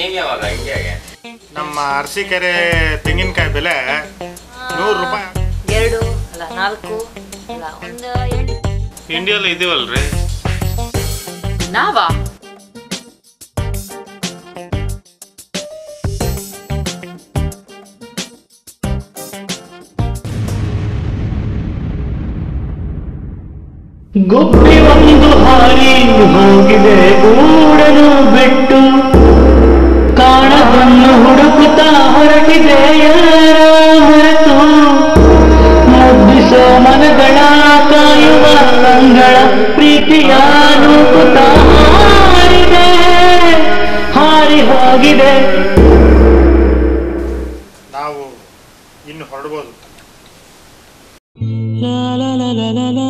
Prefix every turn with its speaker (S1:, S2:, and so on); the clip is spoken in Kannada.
S1: ನೀವು ಯಾವಾಗ ಇಂಡಿಯಾಗೆ?
S2: ನಮ್ಮ ಅರಸೀಕೆರೆ ತೆಂಗಿನಕಾಯಿ ಬೆಲೆ 100 ರೂಪಾಯಿ.
S3: 2 ಅಲ್ಲ 4 ಅಲ್ಲ 1
S2: ಇಂಡಿಯಲ್ಲಿ ಇದೀವಲ್ರಿ
S3: ನಾವಾ?
S4: ಗುಬ್ಬಿ ಒಂದು ಹಾರಿ ಹೋಗಿದೆ ಗೂಡನು ಬಿಟ್ಟು, ಕಾಣವನ್ನು ಹುಡುಕುತ್ತಾ ಹೊರಟಿದೆ ಯಾರ ಹೊರತು, ಮುದ್ದಿಸೋ ಮನಗಳ ಕಾಯುವ ಕಂಗಳ ಪ್ರೀತಿಯ ನೂಕುತ್ತಾ ಹಾರಿದೆ, ಹಾರಿ ಹೋಗಿದೆ.
S2: ನಾವು ಇನ್ನು ಹೊರಡ್ಬೋದು.
S4: ಲಾ ಲಾ ಲಾ ಲಾ ಲಾ